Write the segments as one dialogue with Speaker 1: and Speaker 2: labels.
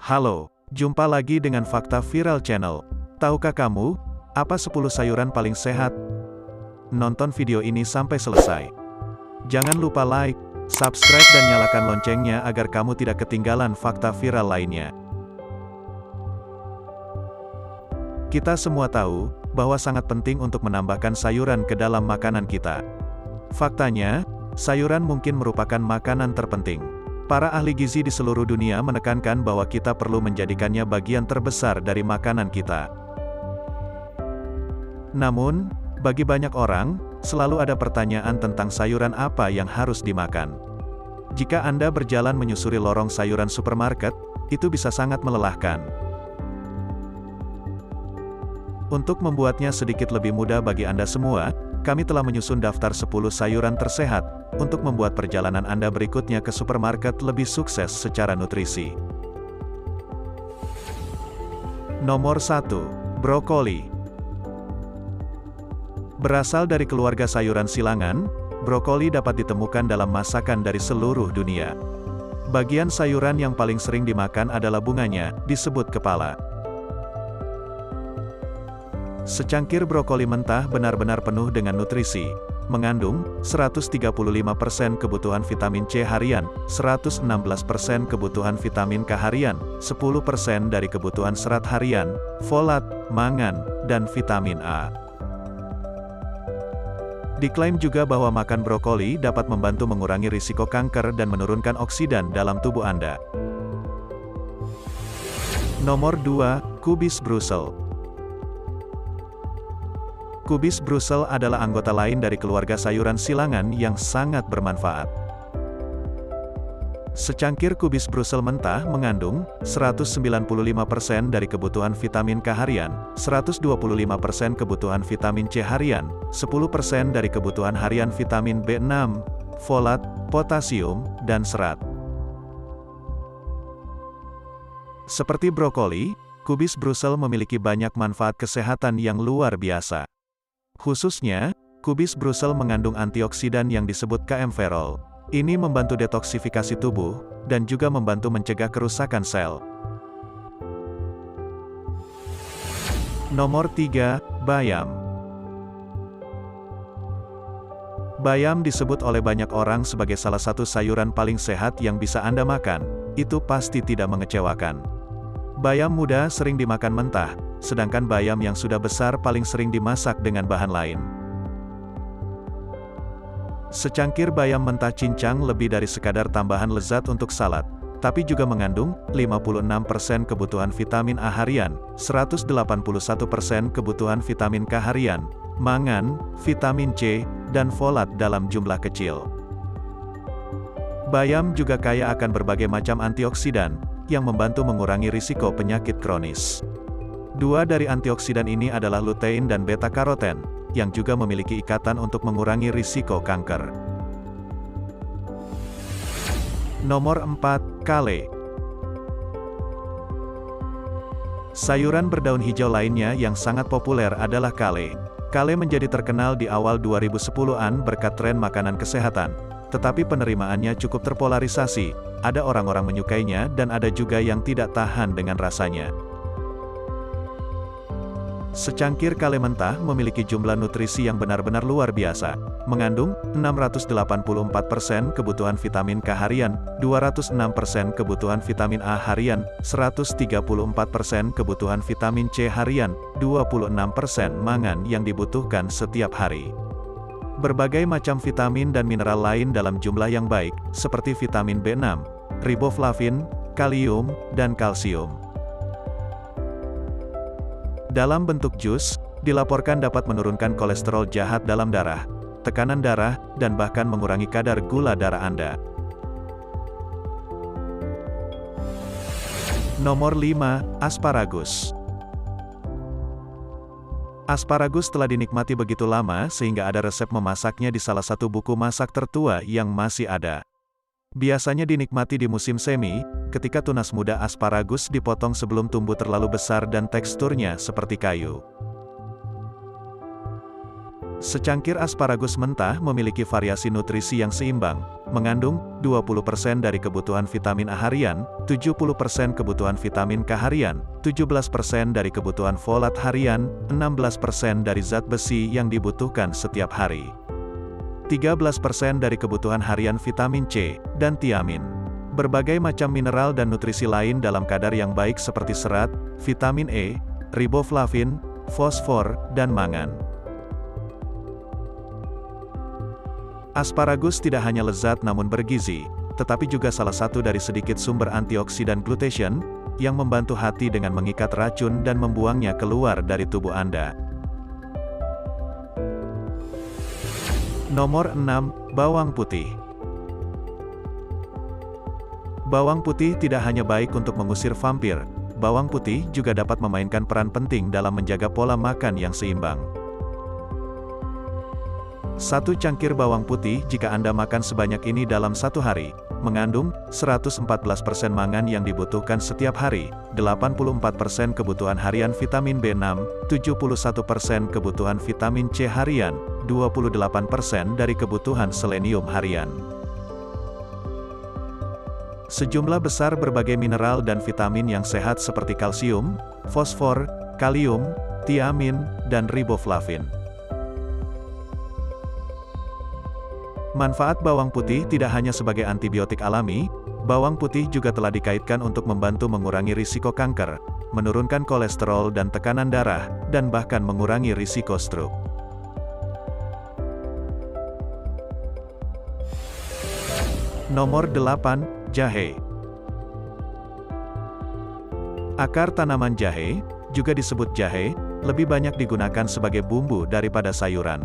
Speaker 1: Halo, jumpa lagi dengan Fakta Viral Channel. Tahukah kamu, apa 10 sayuran paling sehat? Nonton video ini sampai selesai. Jangan lupa like, subscribe dan nyalakan loncengnya agar kamu tidak ketinggalan fakta viral lainnya. Kita semua tahu, bahwa sangat penting untuk menambahkan sayuran ke dalam makanan kita. Faktanya, sayuran mungkin merupakan makanan terpenting. Para ahli gizi di seluruh dunia menekankan bahwa kita perlu menjadikannya bagian terbesar dari makanan kita. Namun, bagi banyak orang, selalu ada pertanyaan tentang sayuran apa yang harus dimakan. Jika Anda berjalan menyusuri lorong sayuran supermarket, itu bisa sangat melelahkan. Untuk membuatnya sedikit lebih mudah bagi Anda semua, kami telah menyusun daftar 10 sayuran tersehat, untuk membuat perjalanan Anda berikutnya ke supermarket lebih sukses secara nutrisi. Nomor 1. Brokoli. Berasal dari keluarga sayuran silangan, brokoli dapat ditemukan dalam masakan dari seluruh dunia. Bagian sayuran yang paling sering dimakan adalah bunganya, disebut kepala. Secangkir brokoli mentah benar-benar penuh dengan nutrisi, mengandung 135% kebutuhan vitamin C harian, 116% kebutuhan vitamin K harian, 10% dari kebutuhan serat harian, folat, mangan, dan vitamin A. Diklaim juga bahwa makan brokoli dapat membantu mengurangi risiko kanker dan menurunkan oksidan dalam tubuh Anda. Nomor 2, kubis Brussels. Kubis Brussels adalah anggota lain dari keluarga sayuran silangan yang sangat bermanfaat. Secangkir kubis Brussels mentah mengandung 195% dari kebutuhan vitamin K harian, 125% kebutuhan vitamin C harian, 10% dari kebutuhan harian vitamin B6, folat, potasium, dan serat. Seperti brokoli, kubis Brussels memiliki banyak manfaat kesehatan yang luar biasa. Khususnya, kubis Brussels mengandung antioksidan yang disebut kaempferol. Ini membantu detoksifikasi tubuh, dan juga membantu mencegah kerusakan sel. Nomor 3, bayam. Bayam disebut oleh banyak orang sebagai salah satu sayuran paling sehat yang bisa Anda makan. Itu pasti tidak mengecewakan. Bayam muda sering dimakan mentah, sedangkan bayam yang sudah besar paling sering dimasak dengan bahan lain. Secangkir bayam mentah cincang lebih dari sekadar tambahan lezat untuk salad, tapi juga mengandung 56% kebutuhan vitamin A harian, 181% kebutuhan vitamin K harian, mangan, vitamin C, dan folat dalam jumlah kecil. Bayam juga kaya akan berbagai macam antioksidan, yang membantu mengurangi risiko penyakit kronis. Dua dari antioksidan ini adalah lutein dan beta-karoten, yang juga memiliki ikatan untuk mengurangi risiko kanker. Nomor 4, kale. Sayuran berdaun hijau lainnya yang sangat populer adalah kale. Kale menjadi terkenal di awal 2010-an berkat tren makanan kesehatan, tetapi penerimaannya cukup terpolarisasi, ada orang-orang menyukainya dan ada juga yang tidak tahan dengan rasanya. Secangkir kale mentah memiliki jumlah nutrisi yang benar-benar luar biasa, mengandung 684% kebutuhan vitamin K harian, 206% kebutuhan vitamin A harian, 134% kebutuhan vitamin C harian, 26% mangan yang dibutuhkan setiap hari. Berbagai macam vitamin dan mineral lain dalam jumlah yang baik, seperti vitamin B6, riboflavin, kalium, dan kalsium. Dalam bentuk jus, dilaporkan dapat menurunkan kolesterol jahat dalam darah, tekanan darah, dan bahkan mengurangi kadar gula darah Anda. Nomor 5, asparagus. Asparagus telah dinikmati begitu lama sehingga ada resep memasaknya di salah satu buku masak tertua yang masih ada. Biasanya dinikmati di musim semi, ketika tunas muda asparagus dipotong sebelum tumbuh terlalu besar dan teksturnya seperti kayu. Secangkir asparagus mentah memiliki variasi nutrisi yang seimbang, mengandung 20% dari kebutuhan vitamin A harian, 70% kebutuhan vitamin K harian, 17% dari kebutuhan folat harian, 16% dari zat besi yang dibutuhkan setiap hari, 13% dari kebutuhan harian vitamin C dan tiamin. Berbagai macam mineral dan nutrisi lain dalam kadar yang baik seperti serat, vitamin E, riboflavin, fosfor, dan mangan. Asparagus tidak hanya lezat namun bergizi, tetapi juga salah satu dari sedikit sumber antioksidan glutathione, yang membantu hati dengan mengikat racun dan membuangnya keluar dari tubuh Anda. Nomor 6, bawang putih. Bawang putih tidak hanya baik untuk mengusir vampir, bawang putih juga dapat memainkan peran penting dalam menjaga pola makan yang seimbang. Satu cangkir bawang putih jika Anda makan sebanyak ini dalam satu hari, mengandung 114% mangan yang dibutuhkan setiap hari, 84% kebutuhan harian vitamin B6, 71% kebutuhan vitamin C harian, 28% dari kebutuhan selenium harian. Sejumlah besar berbagai mineral dan vitamin yang sehat seperti kalsium, fosfor, kalium, tiamin, dan riboflavin. Manfaat bawang putih tidak hanya sebagai antibiotik alami, bawang putih juga telah dikaitkan untuk membantu mengurangi risiko kanker, menurunkan kolesterol dan tekanan darah, dan bahkan mengurangi risiko stroke. Nomor 8, jahe. Akar tanaman jahe, juga disebut jahe, lebih banyak digunakan sebagai bumbu daripada sayuran.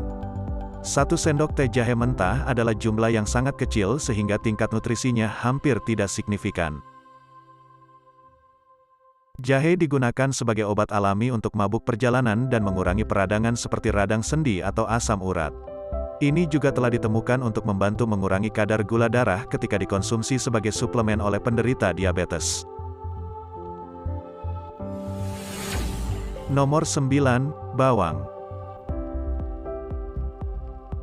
Speaker 1: 1 sendok teh jahe mentah adalah jumlah yang sangat kecil sehingga tingkat nutrisinya hampir tidak signifikan. Jahe digunakan sebagai obat alami untuk mabuk perjalanan dan mengurangi peradangan seperti radang sendi atau asam urat. Ini juga telah ditemukan untuk membantu mengurangi kadar gula darah ketika dikonsumsi sebagai suplemen oleh penderita diabetes. Nomor 9, bawang.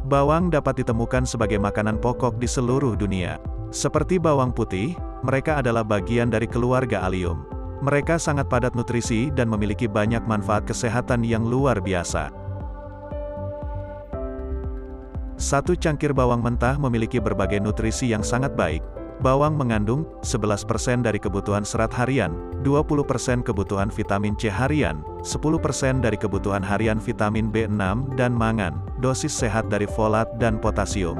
Speaker 1: Bawang dapat ditemukan sebagai makanan pokok di seluruh dunia. Seperti bawang putih, mereka adalah bagian dari keluarga Allium. Mereka sangat padat nutrisi dan memiliki banyak manfaat kesehatan yang luar biasa. Satu cangkir bawang mentah memiliki berbagai nutrisi yang sangat baik. Bawang mengandung 11% dari kebutuhan serat harian, 20% kebutuhan vitamin C harian, 10% dari kebutuhan harian vitamin B6 dan mangan, dosis sehat dari folat dan potasium.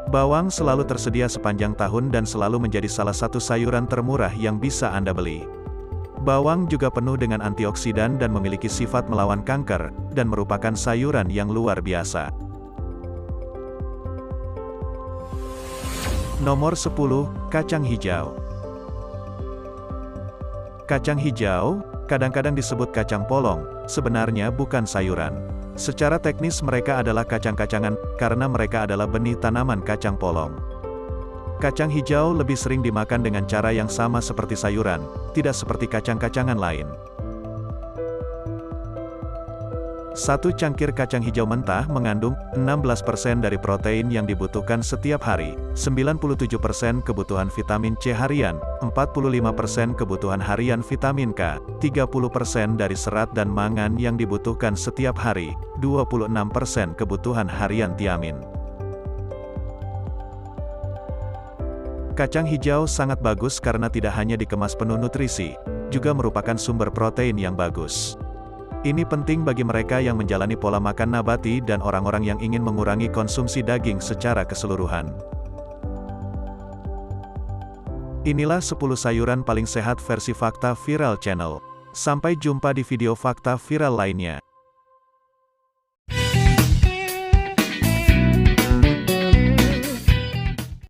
Speaker 1: Bawang selalu tersedia sepanjang tahun dan selalu menjadi salah satu sayuran termurah yang bisa Anda beli. Bawang juga penuh dengan antioksidan dan memiliki sifat melawan kanker, dan merupakan sayuran yang luar biasa. Nomor 10, kacang hijau. Kacang hijau, kadang-kadang disebut kacang polong, sebenarnya bukan sayuran. Secara teknis mereka adalah kacang-kacangan, karena mereka adalah benih tanaman kacang polong. Kacang hijau lebih sering dimakan dengan cara yang sama seperti sayuran, tidak seperti kacang-kacangan lain. Satu cangkir kacang hijau mentah mengandung 16% dari protein yang dibutuhkan setiap hari, 97% kebutuhan vitamin C harian, 45% kebutuhan harian vitamin K, 30% dari serat dan mangan yang dibutuhkan setiap hari, 26% kebutuhan harian tiamin. Kacang hijau sangat bagus karena tidak hanya dikemas penuh nutrisi, juga merupakan sumber protein yang bagus. Ini penting bagi mereka yang menjalani pola makan nabati dan orang-orang yang ingin mengurangi konsumsi daging secara keseluruhan. Inilah 10 sayuran paling sehat versi Fakta Viral Channel. Sampai jumpa di video Fakta Viral lainnya.